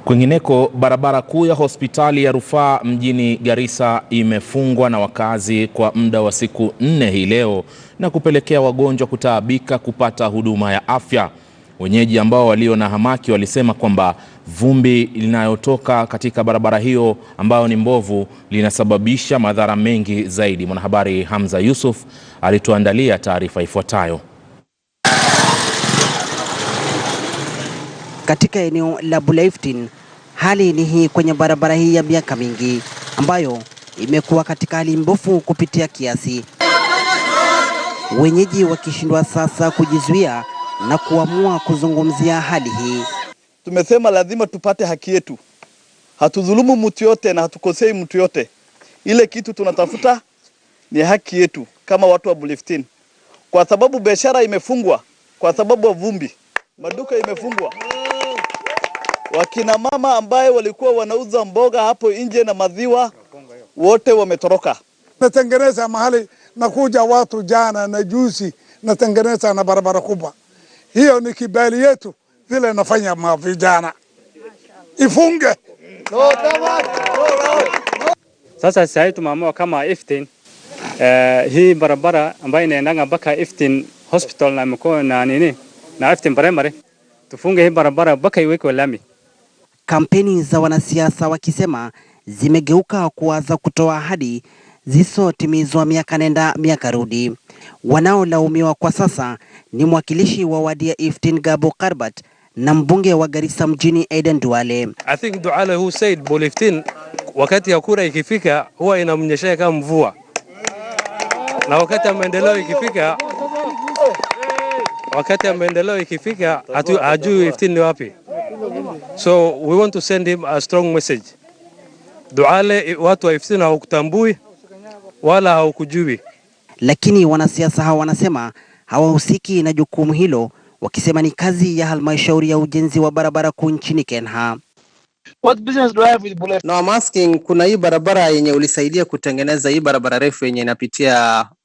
Kwingineko, barabara kuu ya hospitali ya rufaa mjini Garissa imefungwa na wakazi kwa muda wa siku 4 hii leo na kupelekea wagonjwa kutaabika kupata huduma ya afya. Wenyeji ambao walio na hamaki walisema kwamba vumbi linayotoka katika barabara hiyo ambayo ni mbovu linasababisha madhara mengi zaidi. Mwanahabari Hamza Yusuf alituandalia taarifa ifuatayo. Katika eneo la Buleftin, hali ni hii kwenye barabara hii ya miaka mingi ambayo imekuwa katika hali mbovu kupitia kiasi. Wenyeji wakishindwa sasa kujizuia na kuamua kuzungumzia hali hii. Tumesema lazima tupate haki yetu. Hatudhulumu mtu yote na hatukosei mtu yote. Ile kitu tunatafuta ni haki yetu kama watu wa Buleftin. Kwa sababu biashara imefungwa, kwa sababu ya vumbi, maduka imefungwa. Wakina mama ambaye walikuwa wanauza mboga hapo nje na maziwa wote wametoroka. Natengeneza mahali na kuja watu jana na juzi, natengeneza na barabara kubwa. Hiyo ni kibali yetu vile nafanya mavijana. Ifunge. Sasa sasa tumeamua kama Iftin hii barabara ambayo inaendanga mpaka Iftin Hospital na mkoa na nini na Iftin Primary tufunge hii barabara mpaka iwekwe lami. Kampeni za wanasiasa wakisema zimegeuka kuanza kutoa ahadi zisizotimizwa miaka nenda miaka rudi. Wanaolaumiwa kwa sasa ni mwakilishi wa wadi ya Iftin Gabo Karbat na mbunge wa Garissa mjini Aden Duale. I think Duale who said Buleftin wakati ya kura ikifika huwa inamnyeshea kama mvua. Na wakati ya maendeleo ikifika hajui Iftin ni wapi. So we want to send him a strong message. Duale watu wa Iftin hawakutambui wala hawakujui. Lakini wanasiasa hawa wanasema hawahusiki na jukumu hilo, wakisema ni kazi ya halmashauri ya ujenzi wa barabara kuu nchini Kenya. What business do I have with Buleftin? No, I'm asking, kuna hii barabara yenye ulisaidia kutengeneza, hii barabara refu yenye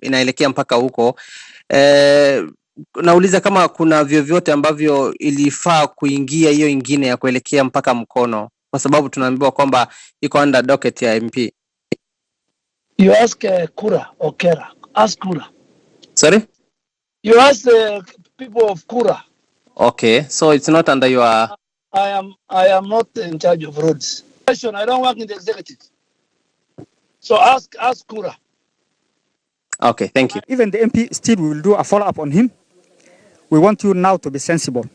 inaelekea mpaka huko. Nauliza kama kuna vyovyote ambavyo ilifaa kuingia hiyo ingine ya kuelekea mpaka Mkono, kwa sababu tunaambiwa kwamba iko under docket ya MP. You ask Kura or Kera. Ask Kura. Sorry? You ask the people of Kura. Okay, so it's not under your... I am not in charge of roads. I don't work in the executive. So ask Kura. Okay, thank you. Even the MP still will do a follow-up on him. We want you now to be sensible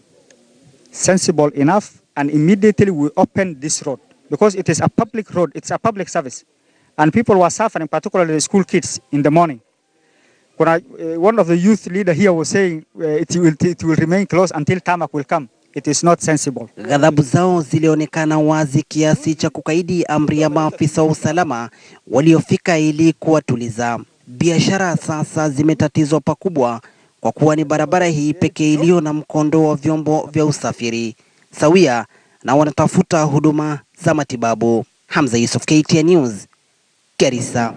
enough, and immediately we open this road because it is a public road, it's a public service, and people were suffering, particularly the school kids in the morning. One of the youth leader here was saying it will remain closed until tarmac will come. It is not sensible. Ghadhabu zao zilionekana wazi kiasi cha kukaidi amri ya maafisa wa usalama waliofika ili kuwatuliza. Biashara sasa zimetatizwa pakubwa kwa kuwa ni barabara hii pekee iliyo na mkondo wa vyombo vya usafiri sawia na wanatafuta huduma za matibabu. Hamza Yusuf, KTN News, Garissa.